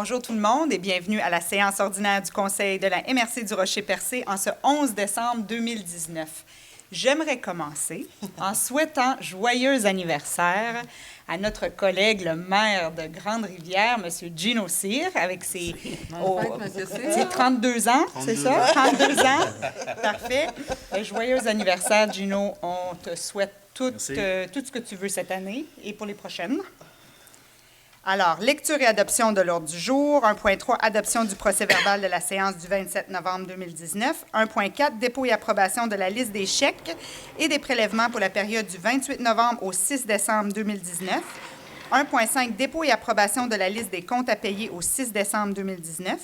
Bonjour tout le monde et bienvenue à la séance ordinaire du Conseil de la MRC du Rocher-Percé en ce 11 décembre 2019. J'aimerais commencer en souhaitant joyeux anniversaire à notre collègue, le maire de Grande-Rivière, M. Gino Cyr, avec ses 32 ans, c'est ça? 32 ans. Parfait. Joyeux anniversaire, Gino. On te souhaite tout ce que tu veux cette année et pour les prochaines. Alors, lecture et adoption de l'ordre du jour. 1.3, adoption du procès-verbal de la séance du 27 novembre 2019. 1.4, dépôt et approbation de la liste des chèques et des prélèvements pour la période du 28 novembre au 6 décembre 2019. 1.5, dépôt et approbation de la liste des comptes à payer au 6 décembre 2019.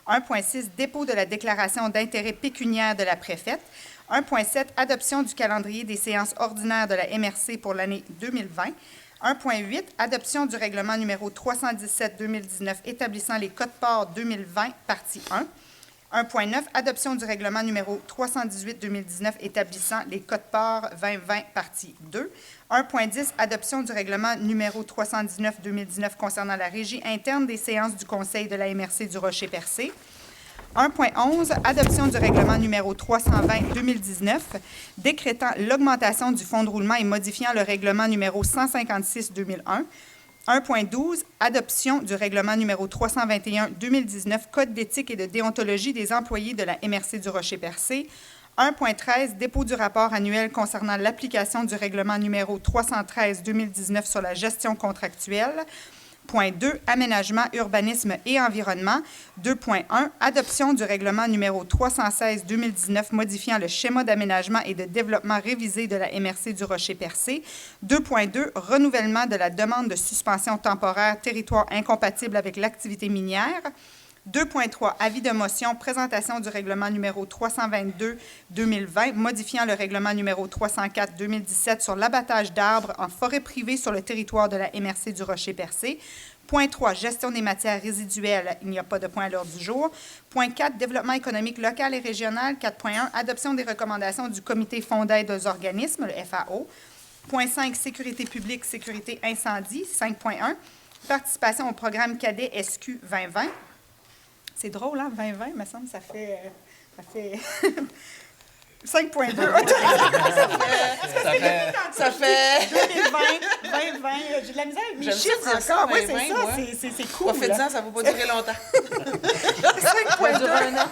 1.6, dépôt de la déclaration d'intérêt pécuniaire de la préfète. 1.7, adoption du calendrier des séances ordinaires de la MRC pour l'année 2020. 1.8, adoption du règlement numéro 317-2019 établissant les codes-parts 2020, partie 1. 1.9, adoption du règlement numéro 318-2019 établissant les codes-parts 2020, partie 2. 1.10, adoption du règlement numéro 319-2019 concernant la régie interne des séances du Conseil de la MRC du Rocher-Percé. 1.11, adoption du règlement numéro 320-2019, décrétant l'augmentation du fonds de roulement et modifiant le règlement numéro 156-2001. 1.12, adoption du règlement numéro 321-2019, Code d'éthique et de déontologie des employés de la MRC du Rocher-Percé. 1.13, dépôt du rapport annuel concernant l'application du règlement numéro 313-2019 sur la gestion contractuelle. Point 2, aménagement, urbanisme et environnement. 2.1, adoption du règlement numéro 316-2019 modifiant le schéma d'aménagement et de développement révisé de la MRC du Rocher-Percé. 2.2, renouvellement de la demande de suspension temporaire territoire incompatible avec l'activité minière. 2.3, avis de motion, présentation du règlement numéro 322-2020, modifiant le règlement numéro 304-2017 sur l'abattage d'arbres en forêt privée sur le territoire de la MRC du Rocher-Percé. Point 3, gestion des matières résiduelles, il n'y a pas de point à l'ordre du jour. Point 4, développement économique local et régional. 4.1, adoption des recommandations du Comité fonds d'aide aux organismes, le FAO. Point 5, sécurité publique, sécurité incendie. 5.1, participation au programme cadet SQ 2020. C'est drôle, hein, 2020, il me semble, ça fait 5.2. Ça fait 2020, 2020. J'ai de la misère avec mes chiffres encore. Oui, c'est ça, c'est cool. Profitez-en, ça ne va pas durer longtemps. 5.2.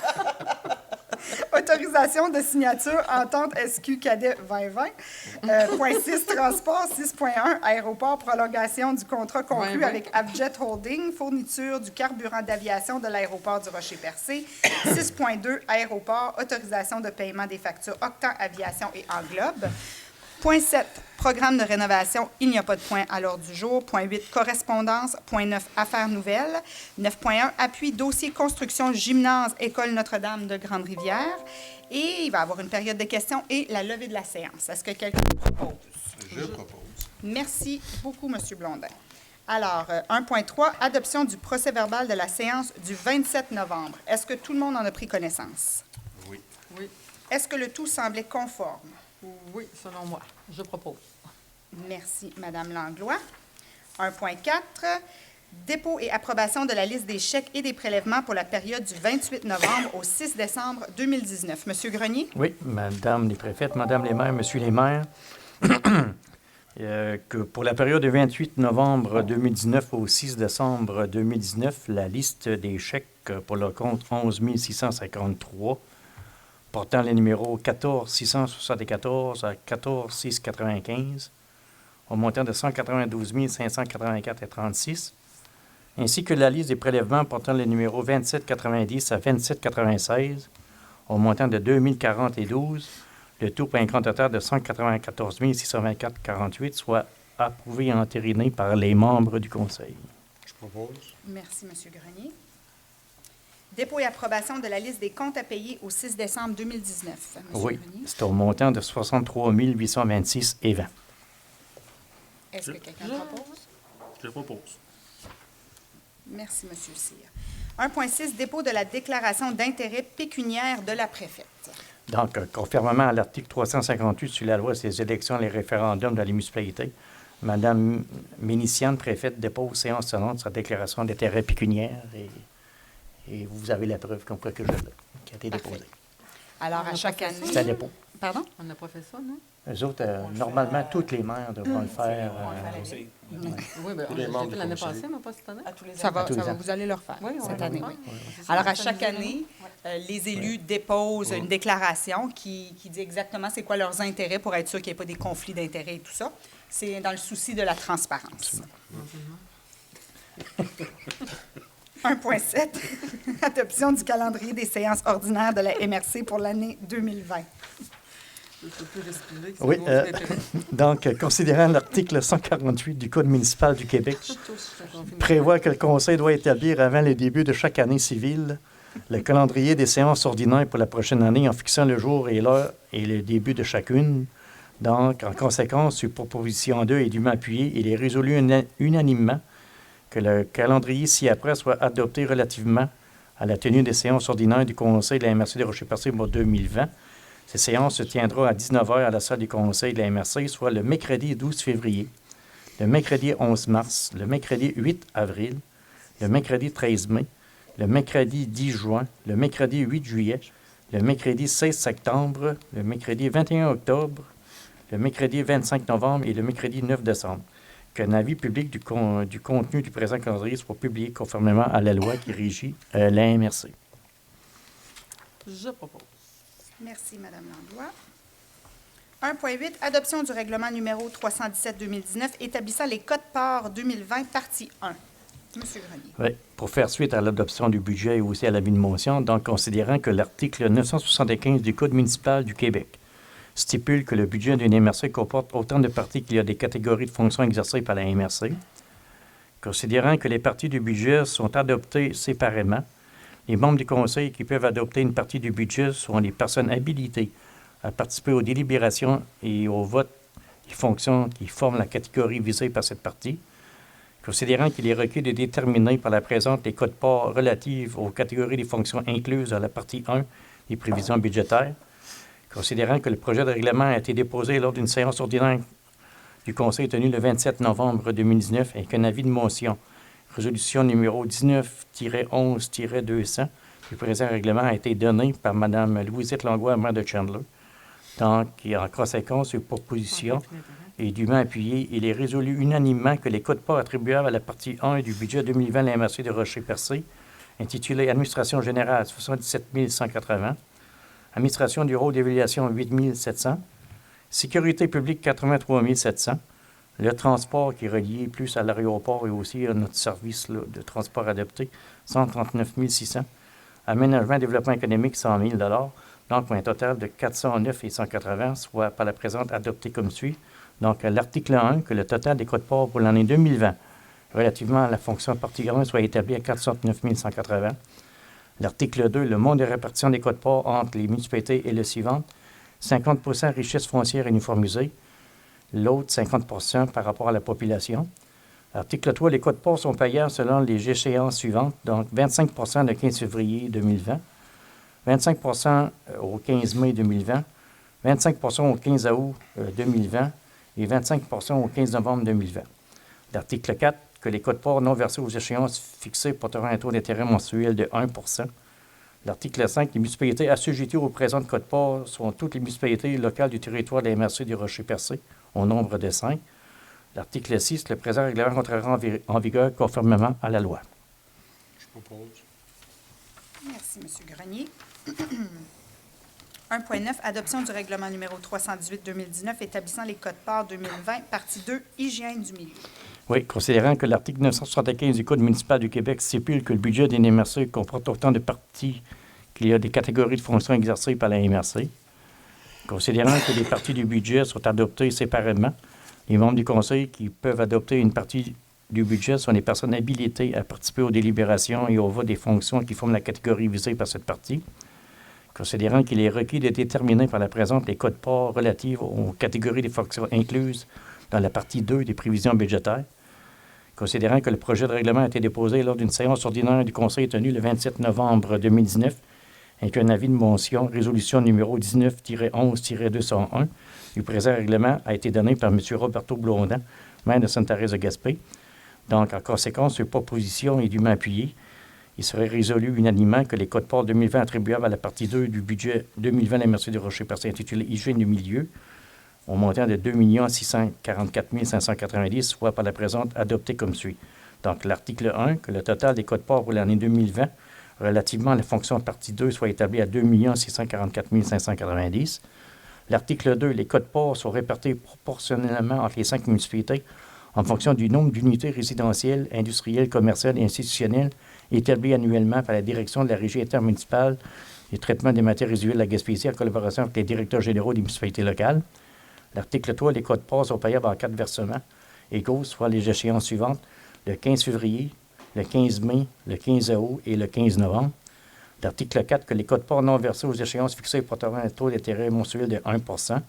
Autorisation de signature entente SQ Cadet 2020. Point 6, transport. 6.1, aéroport, prolongation du contrat conclu avec Avjet Holding, fourniture du carburant d'aviation de l'aéroport du Rocher-Percé. 6.2, aéroport, autorisation de paiement des factures Octan Aviation et Englobe. Point 7, programme de rénovation, il n'y a pas de point à l'ordre du jour. Point 8, correspondance. Point 9, affaires nouvelles. 9.1, appui, dossier, construction, gymnase, École Notre-Dame de Grande-Rivière. Et il va y avoir une période de questions et la levée de la séance. Est-ce que quelqu'un propose? Je propose. Merci beaucoup, M. Blondin. Alors, 1.3, adoption du procès-verbal de la séance du 27 novembre. Est-ce que tout le monde en a pris connaissance? Oui. Oui. Est-ce que le tout semblait conforme? Oui, selon moi. Je propose. Merci, Mme Langlois. 1.4, dépôt et approbation de la liste des chèques et des prélèvements pour la période du 28 novembre au 6 décembre 2019. Monsieur Grenier? Oui, Madame les préfètes, Madame les maires, Monsieur les maires, que pour la période du 28 novembre 2019 au 6 décembre 2019, la liste des chèques pour le compte 11 653 portant les numéros 14 674 à 14 695 au montant de 192 584,36, ainsi que la liste des prélèvements portant les numéros 2790 à 2796 au montant de 2040,12, le tout pour un grand total de 194 624,48, soit approuvé et entériné par les membres du Conseil. Je propose. Merci, M. Grenier. Dépôt et approbation de la liste des comptes à payer au 6 décembre 2019. Monsieur Oui, Grenier. c'est au montant de 63 826,20. Est-ce que quelqu'un propose? Je propose. Merci, M. Cyr. 1.6, dépôt de la déclaration d'intérêt pécuniaire de la préfète. Donc, conformément à l'article 358 sur la loi sur les élections et les référendums de la municipalité, Madame Méniciane, préfète, dépose séance tenante sa déclaration d'intérêt pécuniaire et vous avez la preuve comme quoi que je l'ai, qui a été Parfait. déposée. Alors, On à a chaque pas fait année... ça. C'est à dépôt. Pardon? On n'a pas fait ça, non? Eux autres, normalement, tous les maires devront le faire. Oui, bien, Tous les on membres l'a fait du l'année conseil. passée, mais pas cette année. Ça va, À tous les ans. vous allez le refaire Oui, on cette va année, le oui. faire. C'est ça, Alors, à ça chaque nous dit année, les élus déposent une déclaration qui dit exactement c'est quoi leurs intérêts pour être sûr qu'il n'y ait pas des conflits d'intérêts et tout ça. C'est dans le souci de la transparence. 1.7, adoption du calendrier des séances ordinaires de la MRC pour l'année 2020. Je peux plus respirer. Oui, donc, considérant l'article 148 du Code municipal du Québec, prévoit que le Conseil doit établir avant le début de chaque année civile le calendrier des séances ordinaires pour la prochaine année en fixant le jour et l'heure et le début de chacune. Donc, en conséquence, sur proposition 2 est dûment appuyé, il est résolu unanimement que le calendrier ci-après soit adopté relativement à la tenue des séances ordinaires du Conseil de la MRC de Rocher-Percé pour 2020. Ces séances se tiendront à 19h à la salle du Conseil de la MRC, soit le mercredi 12 février, le mercredi 11 mars, le mercredi 8 avril, le mercredi 13 mai, le mercredi 10 juin, le mercredi 8 juillet, le mercredi 16 septembre, le mercredi 21 octobre, le mercredi 25 novembre et le mercredi 9 décembre. Qu'un avis public du contenu du présent calendrier soit publié conformément à la loi qui régit la MRC. Je propose. Merci, Mme Langlois. 1.8, adoption du règlement numéro 317-2019 établissant les codes-parts 2020, partie 1. Monsieur Grenier. Oui, pour faire suite à l'adoption du budget et aussi à l'avis de motion, donc considérant que l'article 975 du Code municipal du Québec stipule que le budget d'une MRC comporte autant de parties qu'il y a des catégories de fonctions exercées par la MRC, considérant que les parties du budget sont adoptées séparément, les membres du conseil qui peuvent adopter une partie du budget sont les personnes habilitées à participer aux délibérations et aux votes des fonctions qui forment la catégorie visée par cette partie, considérant qu'il est requis de déterminer par la présente les codes-parts relatives aux catégories des fonctions incluses dans la partie 1 des prévisions budgétaires, considérant que le projet de règlement a été déposé lors d'une séance ordinaire du Conseil tenue le 27 novembre 2019 et qu'un avis de motion, résolution numéro 19-11-200 du présent règlement a été donné par Mme Louisette Langlois, maire de Chandler. Donc, en conséquence, sur proposition et dûment appuyé, il est résolu unanimement que les codes-parts attribuables à la partie 1 du budget 2020 de la MRC de Rocher-Percé, intitulé Administration générale 77 180, Administration du rôle d'évaluation 8 700, Sécurité publique 83 700, le transport qui est relié plus à l'aéroport et aussi à notre service là, de transport adapté 139 600, Aménagement et développement économique 100 000 donc pour un total de 409 180, soit par la présente adopté comme suit. Donc à l'article 1, que le total des codes-parts pour l'année 2020 relativement à la fonction partie 1 soit établi à 409 180. L'article 2, le mode de répartition des codes-parts entre les municipalités est le suivant. 50 richesse foncière uniformisée, l'autre 50 par rapport à la population. Article 3, les codes-parts sont payables selon les échéances suivantes, donc 25 le 15 février 2020, 25 au 15 mai 2020, 25 au 15 août 2020 et 25 au 15 novembre 2020. L'article 4, que les codes-parts non versés aux échéances fixées porteront un taux d'intérêt mensuel de 1 L'article 5, les municipalités assujetties aux présentes codes-parts sont toutes les municipalités locales du territoire de la MRC du Rocher-Percé, au nombre de 5. L'article 6, le présent règlement entrera en vigueur conformément à la loi. Je propose. Merci, M. Grenier. 1.9, adoption du règlement numéro 318-2019 établissant les codes-parts 2020, partie 2, hygiène du milieu. Oui, considérant que l'article 975 du Code municipal du Québec stipule que le budget des MRC comporte autant de parties qu'il y a des catégories de fonctions exercées par la MRC, considérant que les parties du budget sont adoptées séparément, les membres du Conseil qui peuvent adopter une partie du budget sont les personnes habilitées à participer aux délibérations et au vote des fonctions qui forment la catégorie visée par cette partie, considérant qu'il est requis de déterminer par la présente les codes-parts relatifs aux catégories des fonctions incluses dans la partie 2 des prévisions budgétaires, considérant que le projet de règlement a été déposé lors d'une séance ordinaire du Conseil tenue le 27 novembre 2019 et qu'un avis de motion, résolution numéro 19-11-201 du présent règlement a été donné par M. Roberto Blondin, maire de Sainte-Thérèse de Gaspé. Donc, en conséquence, cette proposition est dûment appuyée. Il serait résolu unanimement que les quotes-parts 2020 attribuables à la partie 2 du budget 2020 de la MRC du Rocher-Percé intitulé Hygiène du milieu au montant de 2 644 590, soit par la présente adopté comme suit. Donc, l'article 1, que le total des quotes-parts pour l'année 2020 relativement à la fonction partie 2 soit établi à 2 644 590. L'article 2, les quotes-parts sont répartis proportionnellement entre les 5 municipalités en fonction du nombre d'unités résidentielles, industrielles, commerciales et institutionnelles établies annuellement par la direction de la Régie intermunicipale du traitement des matières résiduelles de la Gaspésie en collaboration avec les directeurs généraux des municipalités locales. L'article 3, les quotes-parts sont payables en 4 versements égaux, soit les échéances suivantes, le 15 février, le 15 mai, le 15 août et le 15 novembre. L'article 4, que les quotes-parts non versées aux échéances fixées porteront un taux d'intérêt mensuel de 1 %.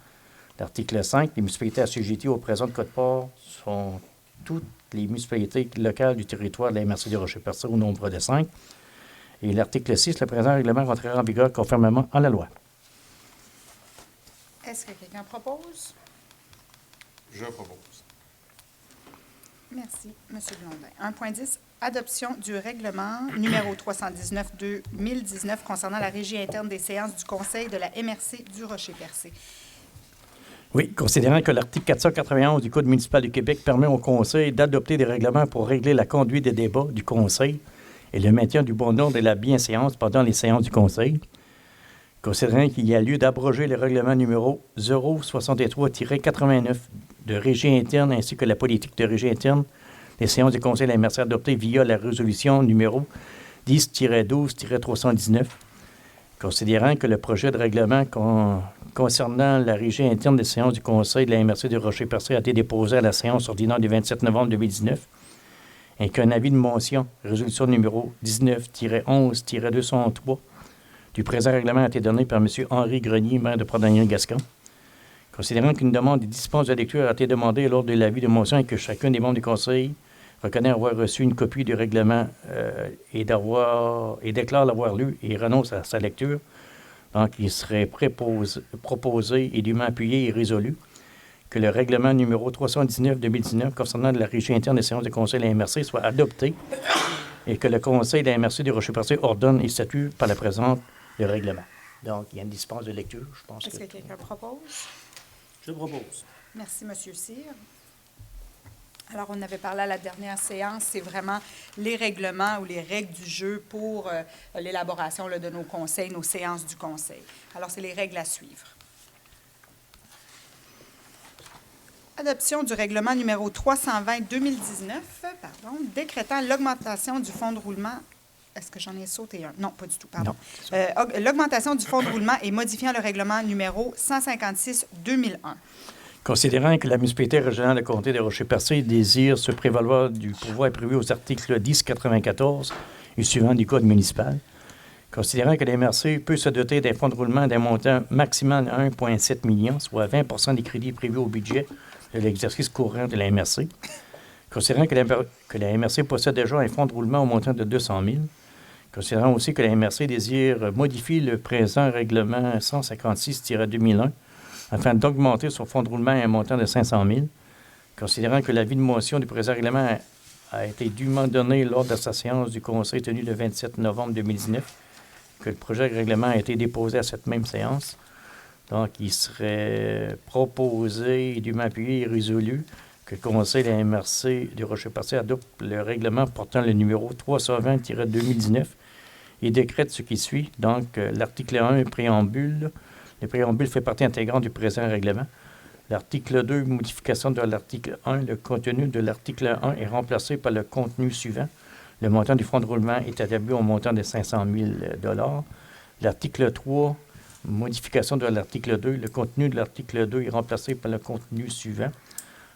L'article 5, les municipalités assujetties aux présentes quotes-parts sont toutes les municipalités locales du territoire de la MRC du Rocher-Percé au nombre de 5. Et l'article 6, le présent règlement rentrera en vigueur conformément à la loi. Est-ce que quelqu'un propose? Je propose. Merci, M. Blondin. 1.10, adoption du règlement numéro 319-2019 concernant la régie interne des séances du Conseil de la MRC du Rocher-Percé. Oui, considérant que l'article 491 du Code municipal du Québec permet au Conseil d'adopter des règlements pour régler la conduite des débats du Conseil et le maintien du bon ordre et la bienséance pendant les séances du Conseil, considérant qu'il y a lieu d'abroger le règlement numéro 063-89 de régie interne ainsi que la politique de régie interne des séances du Conseil de la MRC adoptées via la résolution numéro 10-12-319, considérant que le projet de règlement concernant la régie interne des séances du Conseil de la MRC de Rocher-Percé a été déposé à la séance ordinaire du 27 novembre 2019 et qu'un avis de motion, résolution numéro 19-11-203 du présent règlement a été donné par M. Henri Grenier, maire de Port-Daniel-Gascon. Considérant qu'une demande de dispense de lecture a été demandée lors de l'avis de motion et que chacun des membres du Conseil reconnaît avoir reçu une copie du règlement et déclare l'avoir lu et renonce à sa lecture, donc il serait proposé et dûment appuyé et résolu que le règlement numéro 319-2019 concernant la régie interne des séances du Conseil de la MRC soit adopté et que le Conseil de la MRC du Rocher-Percé ordonne et statue par la présente le règlement. Donc, il y a une dispense de lecture, je pense. Est-ce que quelqu'un propose? Je propose. Merci, M. Cyr. Alors, on avait parlé à la dernière séance, c'est vraiment les règlements ou les règles du jeu pour l'élaboration de nos conseils, nos séances du conseil. Alors, c'est les règles à suivre. Adoption du règlement numéro 320-2019, décrétant l'augmentation du fonds de roulement. Est-ce que j'en ai sauté un? Non, pas du tout, pardon. L'augmentation du fonds de roulement et modifiant le règlement numéro 156-2001. Considérant que la municipalité régionale de comté de Rocher-Percé désire se prévaloir du pouvoir prévu aux articles 1094 et suivants du Code municipal, considérant que la MRC peut se doter d'un fonds de roulement d'un montant maximal de 1,7 million, soit 20 % des crédits prévus au budget de l'exercice courant de la MRC, considérant que la MRC possède déjà un fonds de roulement au montant de 200 000, considérant aussi que la MRC désire modifier le présent règlement 156-2001 afin d'augmenter son fonds de roulement à un montant de 500 000, considérant que l'avis de motion du présent règlement a été dûment donné lors de sa séance du Conseil tenue le 27 novembre 2019, que le projet de règlement a été déposé à cette même séance. Donc, il serait proposé, dûment appuyé et résolu que le Conseil de la MRC du Rocher-Percé adopte le règlement portant le numéro 320-2019 et décrète ce qui suit. Donc, l'article 1, préambule. Le préambule fait partie intégrante du présent règlement. L'article 2, modification de l'article 1. Le contenu de l'article 1 est remplacé par le contenu suivant. Le montant du fonds de roulement est établi au montant de 500 000 $. L'article 3, modification de l'article 2. Le contenu de l'article 2 est remplacé par le contenu suivant.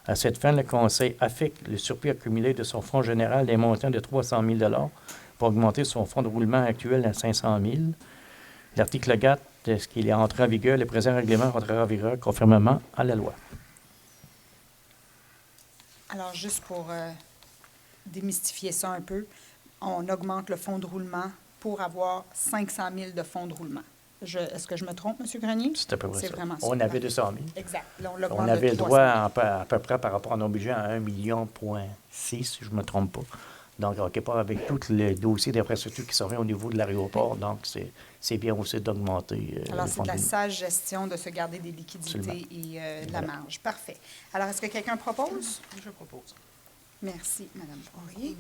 À cette fin, le Conseil affecte le surplus accumulé de son fonds général d'un montant de 300 000 $ pour augmenter son fonds de roulement actuel à 500 000 $. L'article 4, est-ce qu'il est entré en vigueur? Le présent règlement rentrera en vigueur conformément à la loi. Alors, juste pour démystifier ça un peu, on augmente le fonds de roulement pour avoir 500 000 de fonds de roulement. Est-ce que je me trompe, M. Grenier? C'est à peu près C'est ça. vraiment ça. On avait 200 000. Exact. Là, on On l'augmente de avait le 300 droit 000. à peu près par rapport à nos budgets à 1,6 million, si je ne me trompe pas. Donc, quelque part, avec tous les dossiers d'infrastructure qui sont faits au niveau de l'aéroport, donc c'est bien aussi d'augmenter Alors, le c'est fonds de la de- sage gestion de se garder des liquidités Absolument. et de la marge. Parfait. Alors, est-ce que quelqu'un propose? Je propose. Merci, Mme Poirier.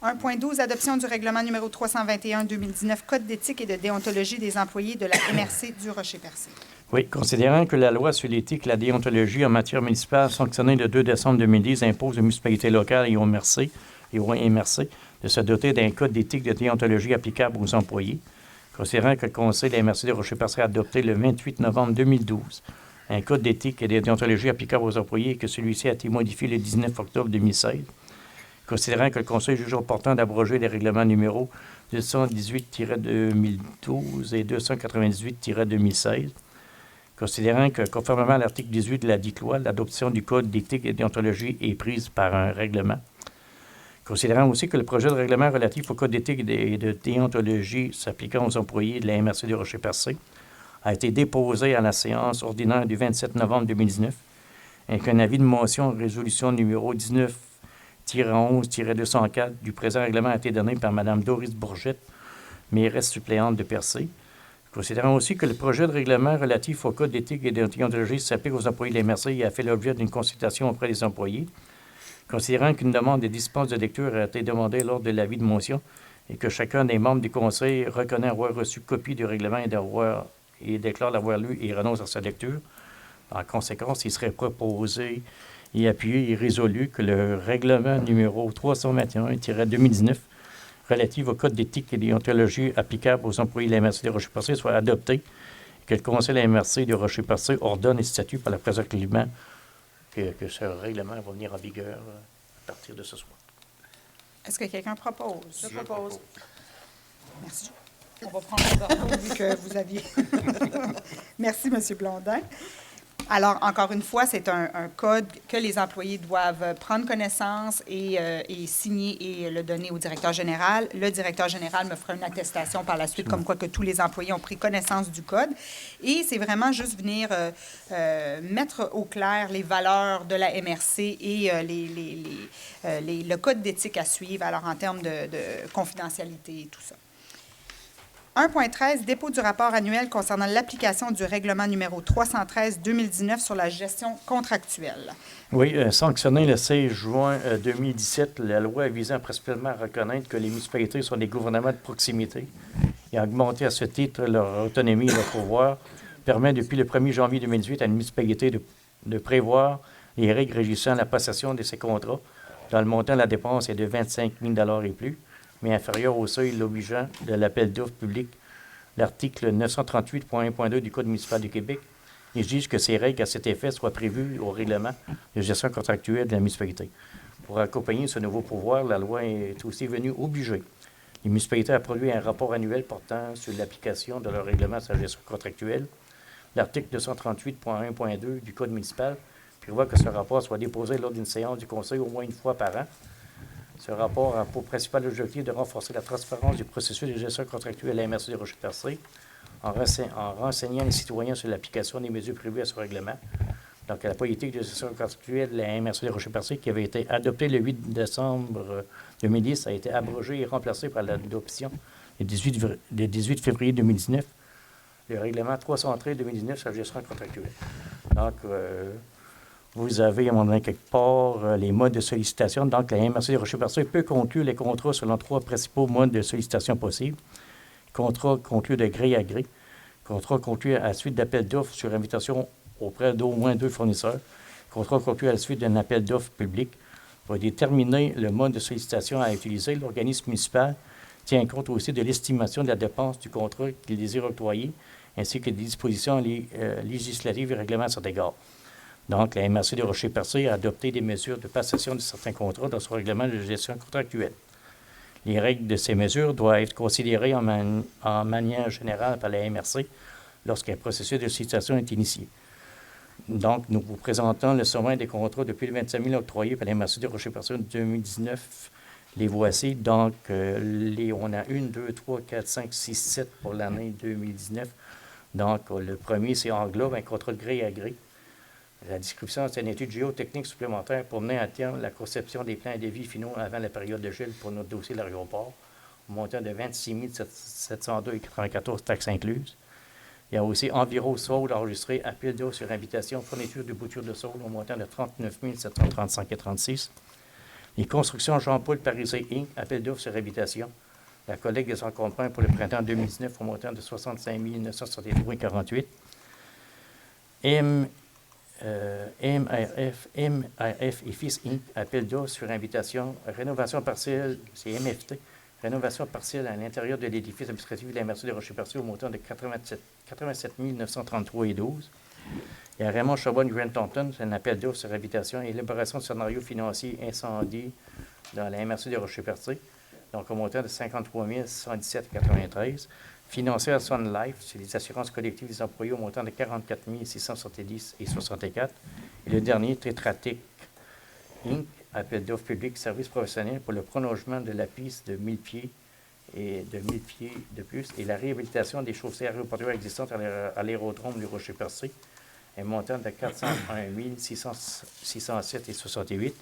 1.12, adoption du règlement numéro 321-2019, Code d'éthique et de déontologie des employés de la MRC du Rocher-Percé. Oui, considérant que la loi sur l'éthique et la déontologie en matière municipale sanctionnée le 2 décembre 2010 impose aux municipalités locales et aux MRC de se doter d'un code d'éthique et de déontologie applicable aux employés, considérant que le Conseil de la MRC de Rocher-Percé a adopté le 28 novembre 2012 un code d'éthique et de déontologie applicable aux employés et que celui-ci a été modifié le 19 octobre 2016, considérant que le Conseil juge opportun d'abroger les règlements numéros 218-2012 et 298-2016, considérant que, conformément à l'article 18 de la dite loi, l'adoption du Code d'éthique et de déontologie est prise par un règlement, considérant aussi que le projet de règlement relatif au Code d'éthique et de déontologie s'appliquant aux employés de la MRC de Rocher-Percé a été déposé à la séance ordinaire du 27 novembre 2019, et qu'un avis de motion en résolution numéro 19-11-204 du présent règlement a été donné par Mme Doris Bourgette, mairesse suppléante de Percé. Considérant aussi que le projet de règlement relatif au Code d'éthique et de déontologie s'applique aux employés de la MRC et a fait l'objet d'une consultation auprès des employés, considérant qu'une demande de dispense de lecture a été demandée lors de l'avis de motion et que chacun des membres du Conseil reconnaît avoir reçu copie du règlement et déclare l'avoir lu et renonce à sa lecture. En conséquence, il serait proposé et appuyé et résolu que le règlement numéro 321-2019 relatif au Code d'éthique et de déontologie applicable aux employés de la MRC de Rocher-Percé soit adopté et que le Conseil de la MRC de Rocher-Percé ordonne et statue par le présent règlement que ce règlement va venir en vigueur à partir de ce soir. Est-ce que quelqu'un propose? Je propose. Merci. On va prendre l'ordre vu que vous aviez. Merci, M. Blondin. Alors, encore une fois, c'est un code que les employés doivent prendre connaissance et signer et le donner au directeur général. Le directeur général me fera une attestation par la suite, comme quoi que tous les employés ont pris connaissance du code. Et c'est vraiment juste venir mettre au clair les valeurs de la MRC et le code d'éthique à suivre, alors en termes de confidentialité et tout ça. 1.13, dépôt du rapport annuel concernant l'application du règlement numéro 313-2019 sur la gestion contractuelle. Oui, sanctionné le 16 juin 2017, la loi visant principalement à reconnaître que les municipalités sont des gouvernements de proximité et à augmenter à ce titre leur autonomie et leur pouvoir, permet depuis le 1er janvier 2018 à une municipalité de prévoir les règles régissant la possession de ces contrats, dont le montant de la dépense est de 25 000 et plus, mais inférieur au seuil l'obligeant de l'appel d'offres public. L'article 938.1.2 du Code municipal du Québec exige que ces règles à cet effet soient prévues au règlement de gestion contractuelle de la municipalité. Pour accompagner ce nouveau pouvoir, la loi est aussi venue obliger les municipalités à produire un rapport annuel portant sur l'application de leur règlement sur la gestion contractuelle. L'article 238.1.2 du Code municipal prévoit que ce rapport soit déposé lors d'une séance du Conseil au moins une fois par an. Ce rapport a pour principal objectif de renforcer la transparence du processus de gestion contractuelle à la MRC de Rocher-Percé en renseignant les citoyens sur l'application des mesures prévues à ce règlement. Donc, la politique de gestion contractuelle de la MRC de Rocher-Percé, qui avait été adoptée le 8 décembre 2010, a été abrogée et remplacée par l'adoption le 18 février 2019, le règlement 313-2019 sur la gestion contractuelle. Donc, vous avez, à mon avis, quelque part, les modes de sollicitation. Donc, la MRC de Rocher-Percé peut conclure les contrats selon 3 principaux modes de sollicitation possibles. Contrat conclu de gré à gré. Contrat conclu à la suite d'appel d'offres sur invitation auprès d'au moins 2 fournisseurs. Contrat conclu à la suite d'un appel d'offres public. Pour déterminer le mode de sollicitation à utiliser, l'organisme municipal tient compte aussi de l'estimation de la dépense du contrat qu'il désire octroyer, ainsi que des dispositions législatives et règlements à cet égard. Donc, la MRC de Rocher-Percé a adopté des mesures de passation de certains contrats dans son règlement de gestion contractuelle. Les règles de ces mesures doivent être considérées en manière générale par la MRC lorsqu'un processus de sollicitation est initié. Donc, nous vous présentons le sommaire des contrats depuis le 25 000 octroyés par la MRC de Rocher-Percé en 2019. Les voici. Donc, on a 1, 2, 3, 4, 5, 6, 7 pour l'année 2019. Donc, le premier, c'est englobe un contrat de gré à gré. La description, c'est une étude géotechnique supplémentaire pour mener à terme la conception des plans de vie finaux avant la période de gel pour notre dossier de l'aéroport, au montant de 26 702,94 taxes incluses. Il y a aussi Enviro Sol enregistré, appel d'offres sur invitation, fourniture de boutures de sol au montant de 39 735,36. Les constructions Jean-Paul Parisé Inc., appel d'offres sur invitation. La collecte des encombrants pour le printemps 2019 au montant de 65 963,48. MRF et Fils Inc., appel d'offres sur invitation, rénovation partielle, c'est MFT, rénovation partielle à l'intérieur de l'édifice administratif de la MRC de Rocher-Percé au montant de 87 933,12. Il y a Raymond Chabonne Grant Thornton, c'est un appel d'offres sur invitation et élaboration de scénario financier incendie dans la MRC de Rocher-Percé, donc au montant de 53 117,93. Financé à Sun Life, c'est les assurances collectives des employés au montant de 44 670,64. Et le dernier, Tetratic Inc., appel d'offres publiques, services professionnels pour le prolongement de la piste de 1000 pieds et de 1000 pieds de plus et la réhabilitation des chaussées aéroportuaires existantes à l'aérodrome du Rocher-Percé, un montant de 401 607,68.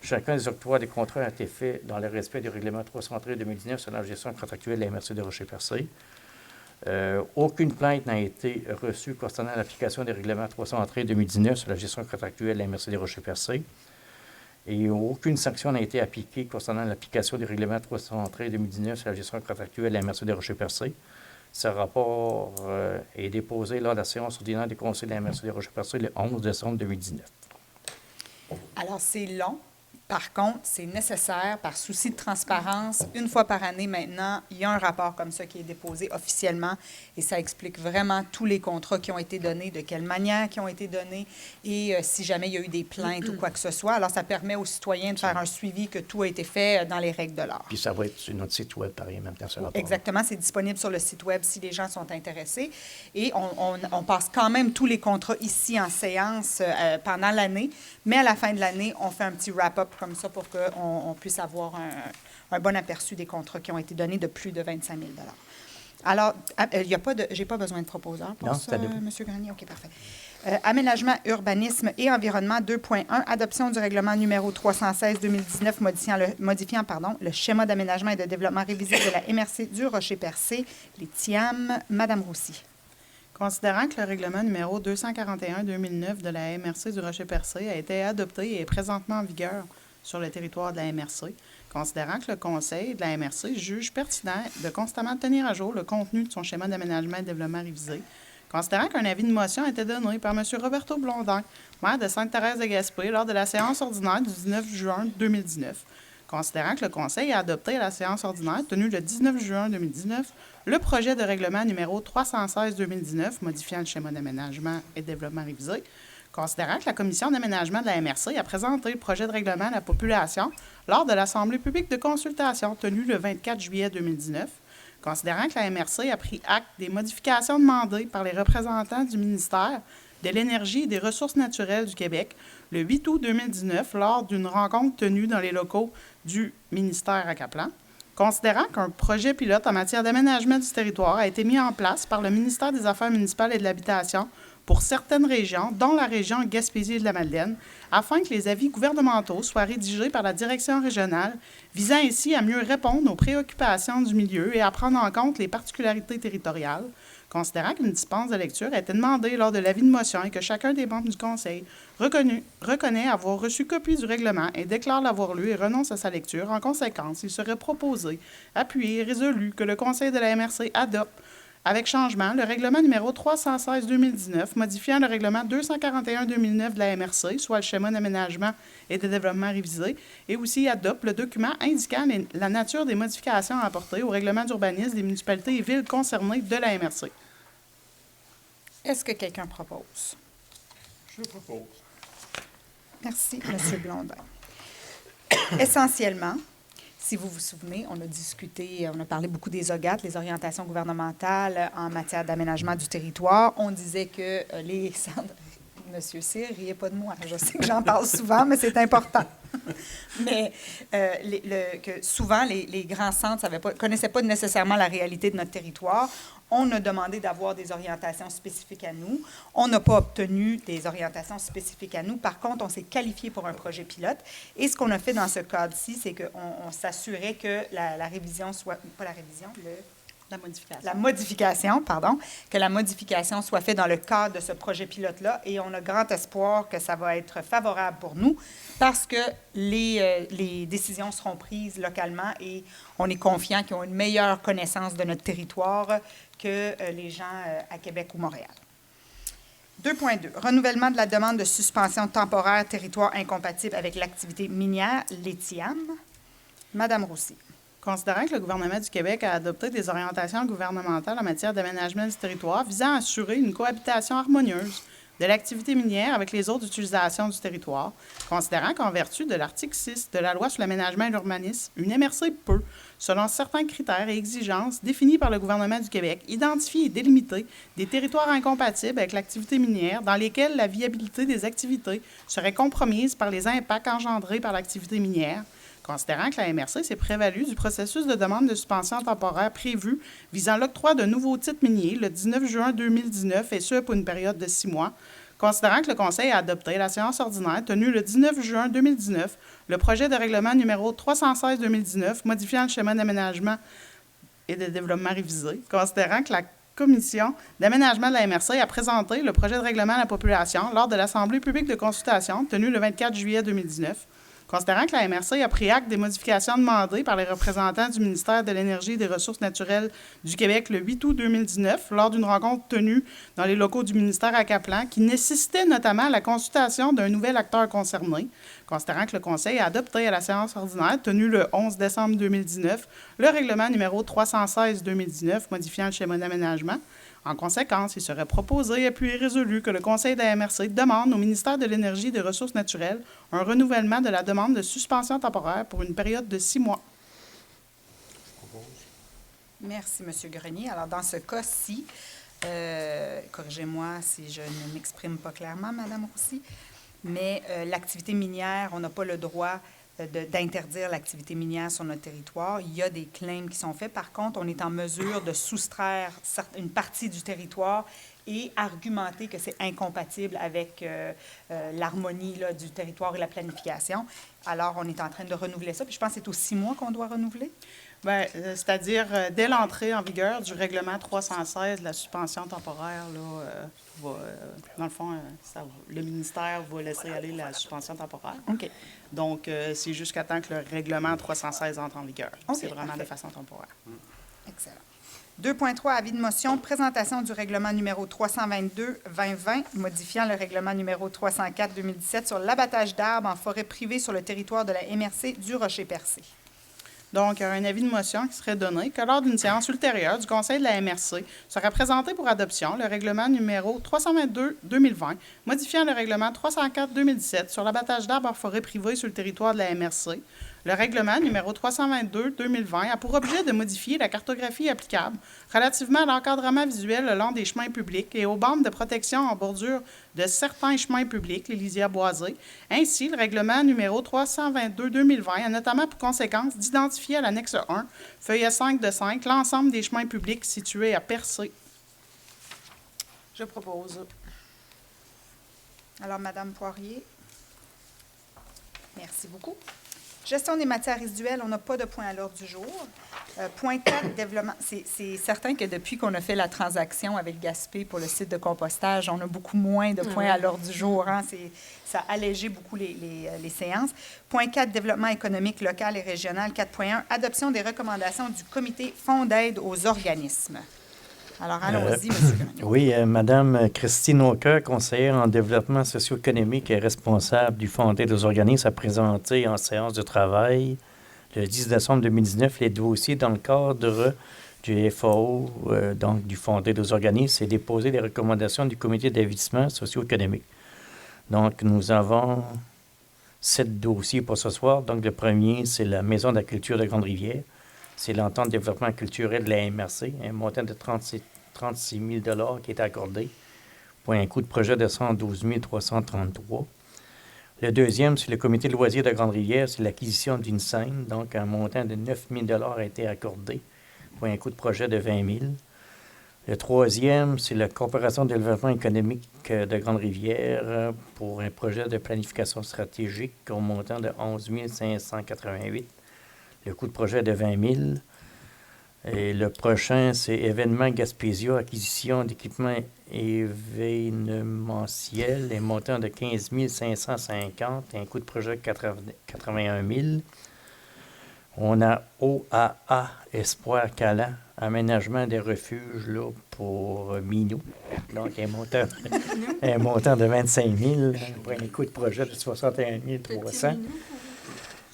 Chacun des octrois des contrats a été fait dans le respect du règlement 313-2019 sur la gestion contractuelle de la MRC de Rocher-Percé. Aucune plainte n'a été reçue concernant l'application du règlement 313-2019 sur la gestion contractuelle de la MRC de Rocher-Percé. Et aucune sanction n'a été appliquée concernant l'application du règlement 313-2019 sur la gestion contractuelle de la MRC de Rocher-Percé. Ce rapport est déposé lors de la séance ordinaire du Conseil de la MRC de Rocher-Percé le 11 décembre 2019. Alors, c'est long. Par contre, c'est nécessaire par souci de transparence. Une fois par année maintenant, il y a un rapport comme ça qui est déposé officiellement et ça explique vraiment tous les contrats qui ont été donnés, de quelle manière qui ont été donnés et si jamais il y a eu des plaintes ou quoi que ce soit. Alors, ça permet aux citoyens de faire un suivi que tout a été fait dans les règles de l'art. Puis ça va être sur notre site web, pareil, même temps, ce rapport. Exactement, c'est disponible sur le site web si les gens sont intéressés. Et on passe quand même tous les contrats ici en séance pendant l'année, mais à la fin de l'année, on fait un petit wrap-up comme ça pour qu'on puisse avoir un bon aperçu des contrats qui ont été donnés de plus de 25 000 $. Alors, j'ai pas besoin de proposeur pour ça, M. Grenier? OK, parfait. Aménagement, urbanisme et environnement 2.1, adoption du règlement numéro 316-2019 modifiant le schéma d'aménagement et de développement révisé de la MRC du Rocher-Percé, les TIAM. Madame Roussy. Considérant que le règlement numéro 241-2009 de la MRC du Rocher-Percé a été adopté et est présentement en vigueur sur le territoire de la MRC, considérant que le Conseil de la MRC juge pertinent de constamment tenir à jour le contenu de son schéma d'aménagement et de développement révisé, considérant qu'un avis de motion a été donné par M. Roberto Blondin, maire de Sainte-Thérèse-de-Gaspé, lors de la séance ordinaire du 19 juin 2019, considérant que le Conseil a adopté à la séance ordinaire tenue le 19 juin 2019 le projet de règlement numéro 316-2019 modifiant le schéma d'aménagement et de développement révisé, considérant que la Commission d'aménagement de la MRC a présenté le projet de règlement à la population lors de l'Assemblée publique de consultation tenue le 24 juillet 2019, considérant que la MRC a pris acte des modifications demandées par les représentants du ministère de l'Énergie et des Ressources naturelles du Québec le 8 août 2019 lors d'une rencontre tenue dans les locaux du ministère à Caplan, considérant qu'un projet pilote en matière d'aménagement du territoire a été mis en place par le ministère des Affaires municipales et de l'Habitation pour certaines régions, dont la région Gaspésie et de la Madeleine, afin que les avis gouvernementaux soient rédigés par la direction régionale, visant ainsi à mieux répondre aux préoccupations du milieu et à prendre en compte les particularités territoriales, considérant qu'une dispense de lecture a été demandée lors de l'avis de motion et que chacun des membres du Conseil reconnaît avoir reçu copie du règlement et déclare l'avoir lu et renonce à sa lecture. En conséquence, il serait proposé, appuyé et résolu que le Conseil de la MRC adopte avec changement le règlement numéro 316-2019 modifiant le règlement 241-2009 de la MRC, soit le schéma d'aménagement et de développement révisé, et aussi adopte le document indiquant la nature des modifications à apporter au règlement d'urbanisme des municipalités et villes concernées de la MRC. Est-ce que quelqu'un propose? Je propose. Merci, M. Blondin. Essentiellement, si vous vous souvenez, on a discuté, on a parlé beaucoup des OGAT, les orientations gouvernementales en matière d'aménagement du territoire. On disait que les centres Monsieur Cyr, riez pas de moi. Je sais que j'en parle souvent, mais c'est important. Mais souvent, les grands centres ne connaissaient pas nécessairement la réalité de notre territoire. On a demandé d'avoir des orientations spécifiques à nous. On n'a pas obtenu des orientations spécifiques à nous. Par contre, on s'est qualifié pour un projet pilote. Et ce qu'on a fait dans ce cadre-ci, c'est qu'on s'assurait que la révision soit... Pas la révision, la modification, pardon, que la modification soit faite dans le cadre de ce projet pilote-là. Et on a grand espoir que ça va être favorable pour nous parce que les décisions seront prises localement et on est confiant qu'ils ont une meilleure connaissance de notre territoire que les gens à Québec ou Montréal. 2.2. Renouvellement de la demande de suspension temporaire territoire incompatible avec l'activité minière l'ETIAM. Madame Roussy. Considérant que le gouvernement du Québec a adopté des orientations gouvernementales en matière d'aménagement du territoire visant à assurer une cohabitation harmonieuse de l'activité minière avec les autres utilisations du territoire, considérant qu'en vertu de l'article 6 de la Loi sur l'aménagement et l'urbanisme, une MRC peut, selon certains critères et exigences définis par le gouvernement du Québec, identifier et délimiter des territoires incompatibles avec l'activité minière dans lesquels la viabilité des activités serait compromise par les impacts engendrés par l'activité minière, considérant que la MRC s'est prévalue du processus de demande de suspension temporaire prévu visant l'octroi de nouveaux titres miniers le 19 juin 2019, et ce pour une période de 6 mois, considérant que le Conseil a adopté à la séance ordinaire tenue le 19 juin 2019 le projet de règlement numéro 316-2019 modifiant le schéma d'aménagement et de développement révisé, considérant que la Commission d'aménagement de la MRC a présenté le projet de règlement à la population lors de l'Assemblée publique de consultation tenue le 24 juillet 2019, considérant que la MRC a pris acte des modifications demandées par les représentants du ministère de l'Énergie et des Ressources naturelles du Québec le 8 août 2019 lors d'une rencontre tenue dans les locaux du ministère à Caplan qui nécessitait notamment la consultation d'un nouvel acteur concerné, considérant que le Conseil a adopté à la séance ordinaire tenue le 11 décembre 2019 le règlement numéro 316-2019 modifiant le schéma d'aménagement. En conséquence, il serait proposé, appuyé et résolu que le Conseil de la MRC demande au ministère de l'Énergie et des Ressources naturelles un renouvellement de la demande de suspension temporaire pour une période de 6 mois. Merci, M. Grenier. Alors, dans ce cas-ci, corrigez-moi si je ne m'exprime pas clairement, Mme Roussy, mais l'activité minière, on n'a pas le droit d'interdire l'activité minière sur notre territoire. Il y a des claims qui sont faits. Par contre, on est en mesure de soustraire une partie du territoire et argumenter que c'est incompatible avec l'harmonie du territoire et la planification. Alors, on est en train de renouveler ça. Puis je pense que c'est aux 6 mois qu'on doit renouveler. Bien, c'est-à-dire, dès l'entrée en vigueur du règlement 316, la suspension temporaire, dans le fond, le ministère va laisser aller la suspension temporaire. OK. Donc, c'est jusqu'à temps que le règlement 316 entre en vigueur. Okay, c'est vraiment parfait. de façon temporaire. Excellent. 2.3, avis de motion, présentation du règlement numéro 322-2020, modifiant le règlement numéro 304-2017 sur l'abattage d'arbres en forêt privée sur le territoire de la MRC du Rocher-Percé. Donc, il y a un avis de motion qui serait donné que lors d'une séance ultérieure du Conseil de la MRC sera présenté pour adoption le règlement numéro 322-2020, modifiant le règlement 304-2017 sur l'abattage d'arbres en forêt privée sur le territoire de la MRC. Le règlement numéro 322-2020 a pour objet de modifier la cartographie applicable relativement à l'encadrement visuel le long des chemins publics et aux bandes de protection en bordure de certains chemins publics, les lisières boisées. Ainsi, le règlement numéro 322-2020 a notamment pour conséquence d'identifier à l'annexe 1, feuillet 5 de 5, l'ensemble des chemins publics situés à Percé. Je propose. Alors, Mme Poirier. Merci beaucoup. Gestion des matières résiduelles, on n'a pas de point à l'ordre du jour. Point 4, développement. C'est certain que depuis qu'on a fait la transaction avec Gaspé pour le site de compostage, on a beaucoup moins de points à l'ordre du jour. Hein? Ça a allégé beaucoup les séances. Point 4, développement économique local et régional. 4.1, adoption des recommandations du comité Fonds d'aide aux organismes. Alors, allons-y, M. Grenier. Oui, Mme Christine Aucoeur, conseillère en développement socio-économique et responsable du Fonds d'aide aux organismes, a présenté en séance de travail le 10 décembre 2019 les dossiers dans le cadre du FAO, donc du Fonds d'aide aux organismes, et déposé les recommandations du comité d'investissement socio-économique. Donc, nous avons 7 dossiers pour ce soir. Donc, le premier, c'est la Maison de la culture de Grande-Rivière. C'est l'entente de développement culturel de la MRC, un montant de 36 000 $ qui est accordé pour un coût de projet de 112 333. Le deuxième, c'est le comité de loisirs de Grande-Rivière, c'est l'acquisition d'une scène, donc un montant de 9 000 a été accordé pour un coût de projet de 20 000. Le troisième, c'est la Corporation de développement économique de Grande-Rivière pour un projet de planification stratégique au montant de 11 588. Le coût de projet de 20 000. Et le prochain, c'est Événement Gaspésia, acquisition d'équipements événementiels, un montant de 15 550, un coût de projet de 81 000. On a OAA Espoir Calan, aménagement des refuges là, pour Minou. Donc, un montant de 25 000 pour un coût de projet de 61 300.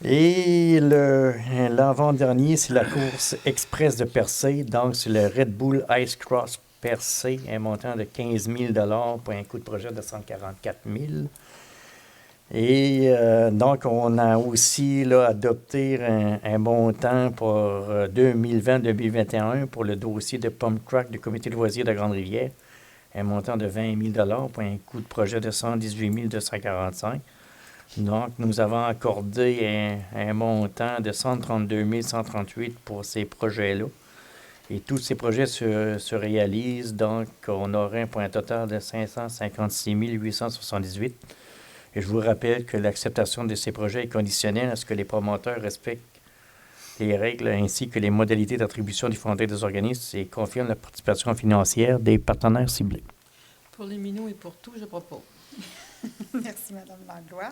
Et l'avant-dernier, c'est la course express de Percé. Donc, c'est le Red Bull Ice Cross Percé, un montant de 15 000 pour un coût de projet de 144 000. Et donc, on a aussi là, adopté un montant pour 2020-2021 pour le dossier de Pump Track du comité de loisirs de Grande-Rivière, un montant de 20 000 pour un coût de projet de 118 245. Donc, nous avons accordé un montant de 132 138 pour ces projets-là. Et tous ces projets se réalisent, donc on aurait pour un total de 556 878. Et je vous rappelle que l'acceptation de ces projets est conditionnelle à ce que les promoteurs respectent les règles ainsi que les modalités d'attribution du fonds des organismes et confirment la participation financière des partenaires ciblés. Pour les minous et pour tout, je propose. Merci, Mme Langlois.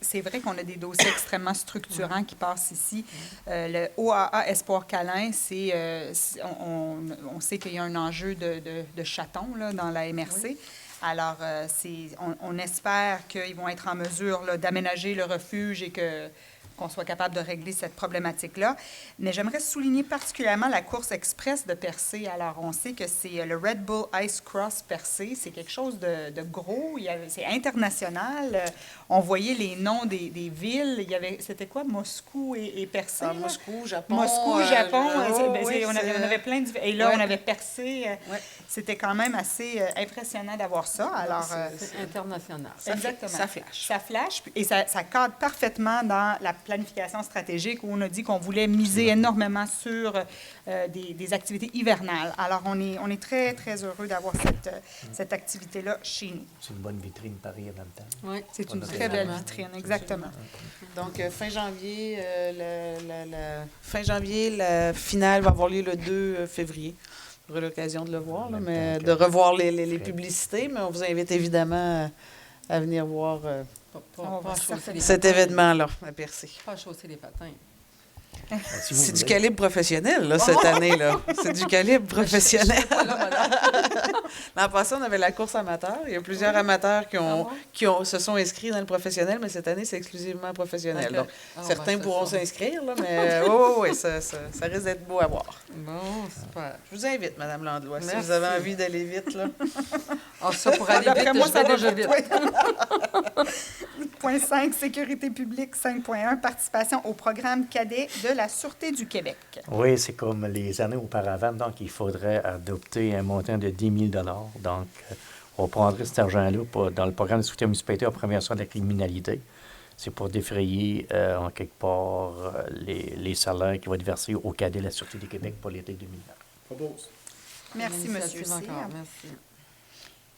C'est vrai qu'on a des dossiers extrêmement structurants qui passent ici. Le OAA Espoir Calan, on sait qu'il y a un enjeu de chatons là, dans la MRC. Oui. Alors, on espère qu'ils vont être en mesure là, d'aménager le refuge et qu'on soit capable de régler cette problématique-là. Mais j'aimerais souligner particulièrement la course express de Percé. Alors, on sait que c'est le Red Bull Ice Cross Percé. C'est quelque chose de gros. C'est international. On voyait les noms des villes. C'était quoi? Moscou et Percé? Moscou, Japon. Moscou, Japon. Oui, on avait plein de... Et là, ouais. On avait Percé. Ouais. C'était quand même assez impressionnant d'avoir ça. Alors, c'est international. Exactement. Ça flash. Ça flash. Et ça cadre parfaitement dans la planification stratégique où on a dit qu'on voulait miser énormément sur des activités hivernales. Alors, on est très, très heureux d'avoir cette activité-là chez nous. C'est une bonne vitrine, pareil, en même temps. Oui, c'est une très belle vitrine, exactement. Donc, fin janvier, la finale va avoir lieu le 2 février. Vous aurez l'occasion de le voir, là, mais de revoir les publicités, mais on vous invite évidemment à venir voir cet événement-là à Percé. Pas chausser les patins. C'est du calibre professionnel, là, cette année-là. C'est du calibre professionnel. L'an passé, on avait la course amateur. Il y a plusieurs amateurs qui se sont inscrits dans le professionnel, mais cette année, c'est exclusivement professionnel. Okay. Donc, certains pourront s'inscrire, là, mais oui, ça risque d'être beau à voir. Bon, super. Je vous invite, Mme Langlois, Merci. si vous avez envie d'aller vite. Là. Ça, pour aller vite, moi, je vais déjà vite. Point 5, sécurité publique. 5.1, participation au programme cadet de la Sûreté du Québec. Oui, c'est comme les années auparavant. Donc, il faudrait adopter un montant de 10 000 Donc, on prendrait cet argent-là dans le programme de soutien municipalité en prévention de la criminalité. C'est pour défrayer, en quelque part, les salaires qui vont être versés au cadet de la Sûreté du Québec pour l'été 2020. Propose. Merci, M. Cyr. Merci.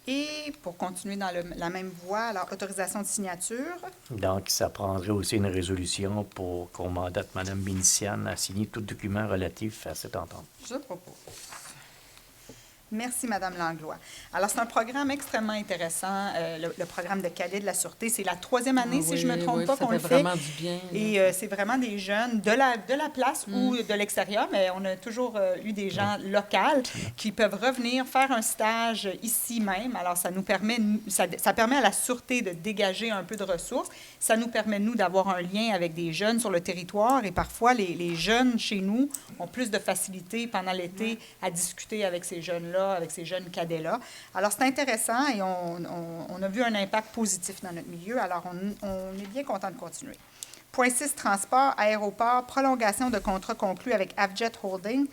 Et pour continuer dans la même voie, alors, autorisation de signature. Donc, ça prendrait aussi une résolution pour qu'on mandate Mme Bénitienne à signer tout document relatif à cette entente. Je propose. Merci, Mme Langlois. Alors, c'est un programme extrêmement intéressant, le programme de cadet de la Sûreté. C'est la 3e année, si je ne me trompe pas, qu'on le fait. Vraiment du bien. Et c'est vraiment des jeunes de la place ou de l'extérieur, mais on a toujours eu des gens locaux qui peuvent revenir faire un stage ici même. Alors, ça nous permet, ça permet à la Sûreté de dégager un peu de ressources. Ça nous permet, nous, d'avoir un lien avec des jeunes sur le territoire. Et parfois, les jeunes chez nous ont plus de facilité pendant l'été à discuter avec ces jeunes-là, avec ces jeunes cadets-là. Alors, c'est intéressant et on a vu un impact positif dans notre milieu. Alors, on est bien content de continuer. Point 6, transport, aéroport, prolongation de contrat conclu avec Avjet Holding,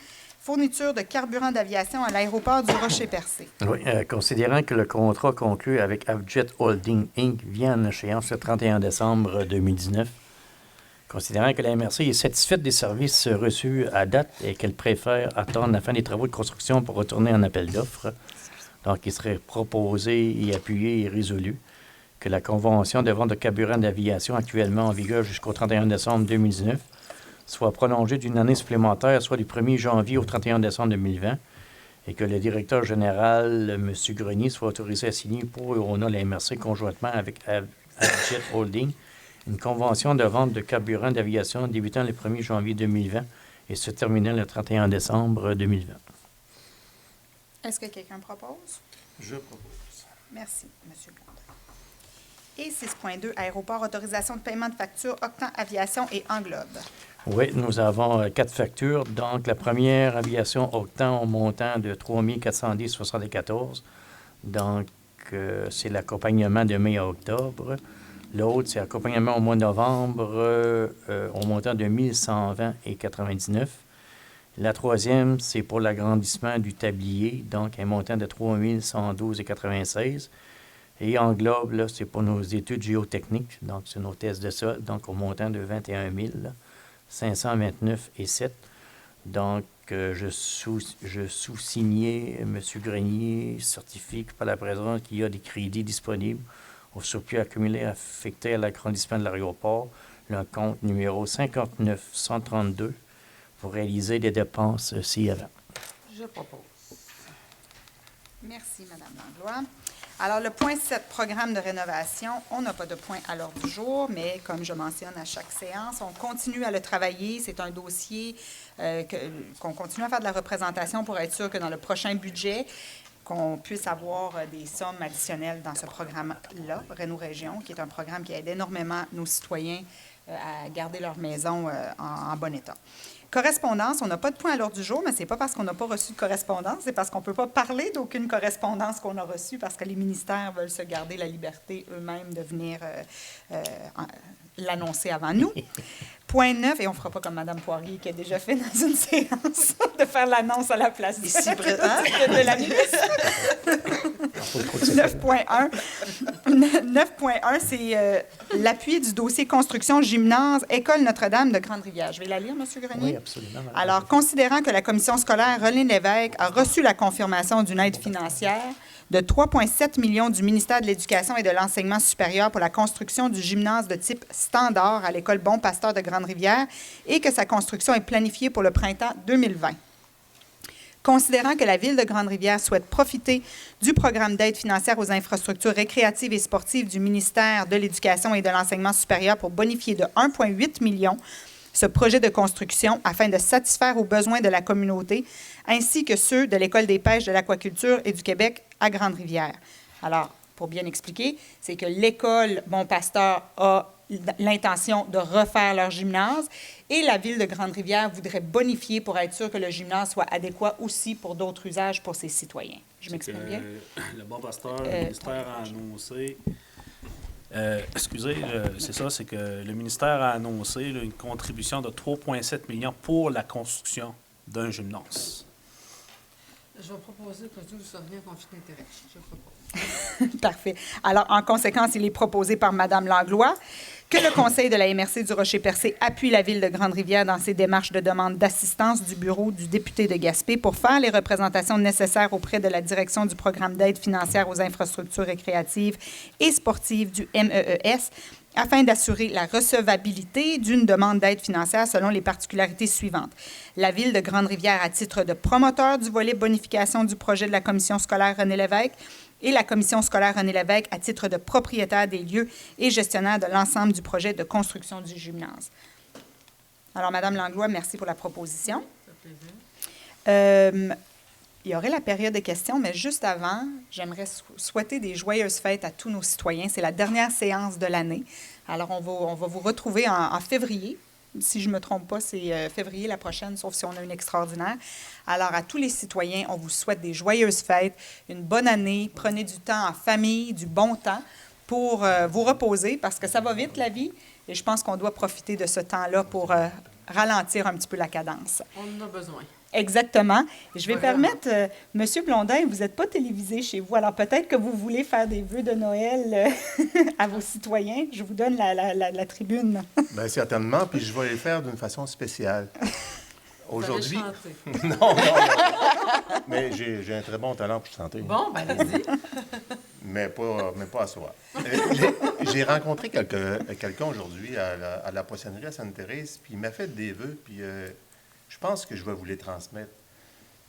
Fourniture de carburant d'aviation à l'aéroport du Rocher-Percé. Oui, considérant que le contrat conclu avec Avjet Holding Inc. vient en échéance le 31 décembre 2019, considérant que la MRC est satisfaite des services reçus à date et qu'elle préfère attendre la fin des travaux de construction pour retourner en appel d'offres, donc il serait proposé et appuyé et résolu que la convention de vente de carburant d'aviation actuellement en vigueur jusqu'au 31 décembre 2019 soit prolongée d'une année supplémentaire, soit du 1er janvier au 31 décembre 2020, et que le directeur général, M. Grenier, soit autorisé à signer pour et au nom de la MRC conjointement avec Avjet Holding une convention de vente de carburant d'aviation débutant le 1er janvier 2020 et se terminant le 31 décembre 2020. Est-ce que quelqu'un propose? Je propose. Merci, M. Blondin. Et 6.2, aéroport, autorisation de paiement de factures, Octan Aviation et Englobe. Oui, nous avons 4 factures. Donc, la première, aviation Octan, au montant de 3 410,74. Donc, c'est l'accompagnement de mai à octobre. L'autre, c'est accompagnement au mois de novembre au montant de 1 120,99. La troisième, c'est pour l'agrandissement du tablier, donc un montant de 3 112,96. Et Englobe, là, c'est pour nos études géotechniques, donc c'est nos tests de sol, donc au montant de 21 529,07. Donc, je sous-signais M. Grenier certifie que par la présence qu'il y a des crédits disponibles au surplus accumulé affecté à l'agrandissement de l'aéroport, le compte numéro 59-132 pour réaliser des dépenses ci-avant. Je propose. Merci, Mme Langlois. Alors, le point 7, programme de rénovation, on n'a pas de point à l'ordre du jour, mais comme je mentionne à chaque séance, on continue à le travailler. C'est un dossier qu'on continue à faire de la représentation pour être sûr que dans le prochain budget, qu'on puisse avoir des sommes additionnelles dans ce programme-là, Réno Région, qui est un programme qui aide énormément nos citoyens à garder leur maison en bon état. Correspondance, on n'a pas de point à l'ordre du jour, mais ce n'est pas parce qu'on n'a pas reçu de correspondance, c'est parce qu'on ne peut pas parler d'aucune correspondance qu'on a reçue parce que les ministères veulent se garder la liberté eux-mêmes de venir l'annoncer avant nous. Point 9, et on ne fera pas comme Mme Poirier qui a déjà fait dans une séance de faire l'annonce à la place de la ministre. 9.1. 9.1, c'est l'appui du dossier construction gymnase École Notre-Dame de Grande-Rivière. Je vais la lire, M. Grenier. Oui, absolument. Madame. Alors, considérant que la commission scolaire René Lévesque a reçu la confirmation d'une aide financière de 3,7 millions du ministère de l'Éducation et de l'Enseignement supérieur pour la construction du gymnase de type standard à l'École Bon Pasteur de Grande-Rivière et que sa construction est planifiée pour le printemps 2020. Considérant que la Ville de Grande-Rivière souhaite profiter du programme d'aide financière aux infrastructures récréatives et sportives du ministère de l'Éducation et de l'Enseignement supérieur pour bonifier de 1,8 million ce projet de construction afin de satisfaire aux besoins de la communauté, ainsi que ceux de l'École des pêches, de l'aquaculture et du Québec à Grande-Rivière. Alors, pour bien expliquer, c'est que l'École Bon Pasteur a l'intention de refaire leur gymnase et la Ville de Grande-Rivière voudrait bonifier pour être sûr que le gymnase soit adéquat aussi pour d'autres usages pour ses citoyens. Je m'exprime bien? Le Bon Pasteur, le ministère a annoncé... c'est ça, c'est que le ministère a annoncé là, une contribution de 3,7 millions pour la construction d'un gymnase. Je vais proposer que tout ça revient en conflit d'intérêt. Je propose. Parfait. Alors, en conséquence, il est proposé par Mme Langlois que le Conseil de la MRC du Rocher-Percé appuie la Ville de Grande-Rivière dans ses démarches de demande d'assistance du bureau du député de Gaspé pour faire les représentations nécessaires auprès de la direction du programme d'aide financière aux infrastructures récréatives et sportives du MEES afin d'assurer la recevabilité d'une demande d'aide financière selon les particularités suivantes. La Ville de Grande-Rivière, à titre de promoteur du volet bonification du projet de la Commission scolaire René Lévesque, et la Commission scolaire René Lévesque, à titre de propriétaire des lieux et gestionnaire de l'ensemble du projet de construction du gymnase. Alors, Mme Langlois, merci pour la proposition. Il y aurait la période de questions, mais juste avant, j'aimerais souhaiter des joyeuses fêtes à tous nos citoyens. C'est la dernière séance de l'année. Alors, on va vous retrouver en février. Si je ne me trompe pas, c'est février la prochaine, sauf si on a une extraordinaire. Alors, à tous les citoyens, on vous souhaite des joyeuses fêtes, une bonne année. Prenez du temps en famille, du bon temps pour vous reposer, parce que ça va vite, la vie. Et je pense qu'on doit profiter de ce temps-là pour ralentir un petit peu la cadence. On en a besoin. Exactement. Je vais Vraiment. permettre, Monsieur Blondin, vous n'êtes pas télévisé chez vous, alors peut-être que vous voulez faire des vœux de Noël à vos citoyens. Je vous donne la tribune. Bien, certainement, puis je vais les faire d'une façon spéciale. Vous allez Aujourd'hui, chanter. non, mais j'ai un très bon talent pour chanter, Bon, ben allez-y. mais pas à soi. J'ai rencontré quelqu'un aujourd'hui à la poissonnerie à Sainte-Thérèse, puis il m'a fait des vœux, puis je pense que je vais vous les transmettre.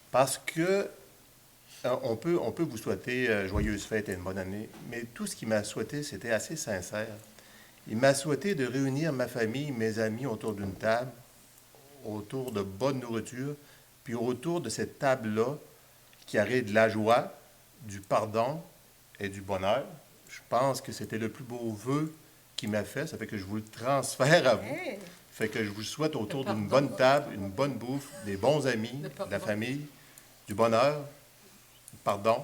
Parce que on peut vous souhaiter joyeuses fêtes et une bonne année, mais tout ce qu'il m'a souhaité, c'était assez sincère. Il m'a souhaité de réunir ma famille, mes amis autour d'une table, autour de bonne nourriture, puis autour de cette table-là qui aurait de la joie, du pardon et du bonheur. Je pense que c'était le plus beau vœu qu'il m'a fait. Ça fait que je vous le transfère à vous. Hey. Fait que je vous souhaite autour Le d'une pardon. bonne table, une bonne bouffe, des bons amis, Le de la pardon. famille, du bonheur, du pardon.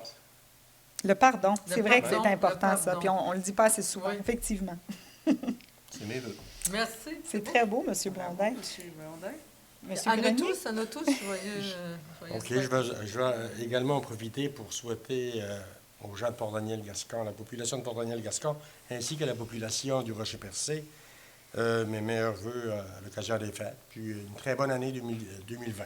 Le pardon, Le c'est vrai que pardon, c'est important, le ça, pardon. puis on ne le dit pas assez souvent, Oui. effectivement. C'est mes vœux. Merci. C'est très beau, Monsieur Blondin. Monsieur Blondin. Monsieur À nous Grenier? tous, joyeux OK, fêtes. je vais également en profiter pour souhaiter aux gens de Port-Daniel-Gascon, la population de Port-Daniel-Gascon, ainsi que la population du Rocher-Percé, mes meilleurs vœux à l'occasion des fêtes, puis une très bonne année 2020.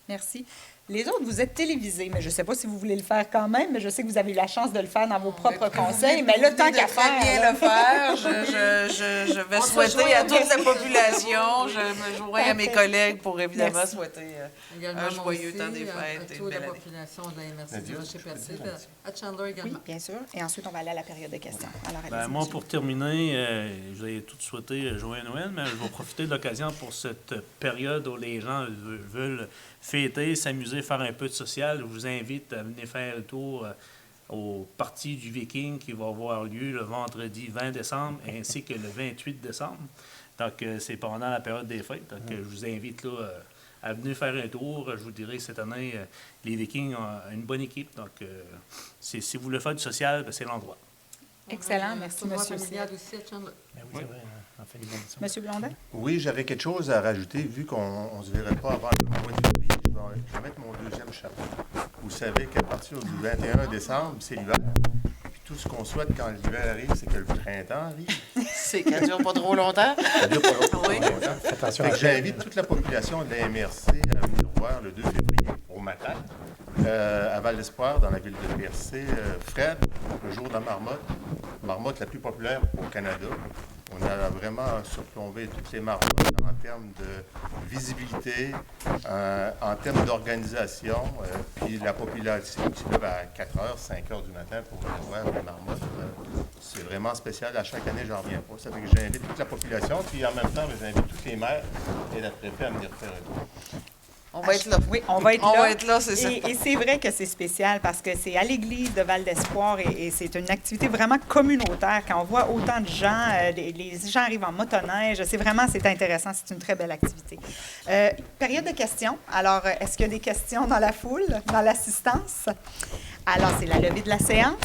Merci. Les autres, vous êtes télévisés, mais je ne sais pas si vous voulez le faire quand même, mais je sais que vous avez eu la chance de le faire dans vos propres conseils. Mais là, tant qu'à faire. bien là. le faire. Je vais On se souhaiter joint à à toute la vous. population. Je me joins à mes collègues pour évidemment Merci. souhaiter Également, un joyeux aussi, temps des à fêtes et une toute la belle année. population de la MRC Nadia, du Rocher-Percé, je peux dire à Chandler Oui, également. bien sûr. Et ensuite, on va aller à la période de questions. Alors, Ben, allez-y, moi, monsieur. pour terminer, je vais tout souhaiter joyeux Noël, mais je vais profiter de l'occasion pour cette période où les gens veulent fêter, s'amuser, faire un peu de social. Je vous invite à venir faire le tour au parti du Viking qui va avoir lieu le vendredi 20 décembre ainsi que le 28 décembre. Donc, c'est pendant la période des fêtes. Donc, je vous invite là, à venir faire un tour. Je vous dirais, cette année, les Vikings ont une bonne équipe. Donc, si vous voulez faire du social, ben, c'est l'endroit. Excellent, merci, Tournoi monsieur. familial aussi à Chandler. Ben oui, c'est vrai, en fait, ils vont dire ça. Monsieur Blondin? Oui, j'avais quelque chose à rajouter, vu qu'on ne se verrait pas avant le mois de février. Je vais mettre mon deuxième chapeau. Vous savez qu'à partir du 21 décembre, c'est l'hiver. Puis tout ce qu'on souhaite quand l'hiver arrive, c'est que le printemps arrive. C'est qu'elle dure pas trop longtemps. Ça dure pas longtemps. Oui. Attention Fait à que j'invite toute la population de la MRC à venir voir le 2 février au matin à Val d'Espoir, dans la ville de Percé. Fred, le jour de la marmotte, marmotte la plus populaire au Canada. On a vraiment surplombé toutes les marmottes en termes de visibilité, en termes d'organisation, puis la population qui se lève à 4 h, 5 h du matin pour venir voir les marmottes. C'est vraiment spécial. À chaque année, j'en reviens pas. Ça fait que j'invite toute la population, puis en même temps, j'invite tous les maires et la préfet à venir faire un tour. On va être là. Oui, on va être On là. va être là, c'est ça. Et c'est vrai que c'est spécial parce que c'est à l'église de Val d'Espoir et c'est une activité vraiment communautaire. Quand on voit autant de gens, les gens arrivent en motoneige, c'est intéressant, c'est une très belle activité. Période de questions. Alors, est-ce qu'il y a des questions dans la foule, dans l'assistance? Alors, c'est la levée de la séance.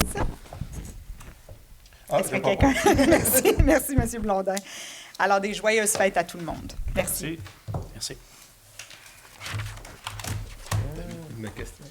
Est-ce que quelqu'un... Merci, M. Blondin. Alors, des joyeuses fêtes à tout le monde. Merci. Merci. Merci. Ma question.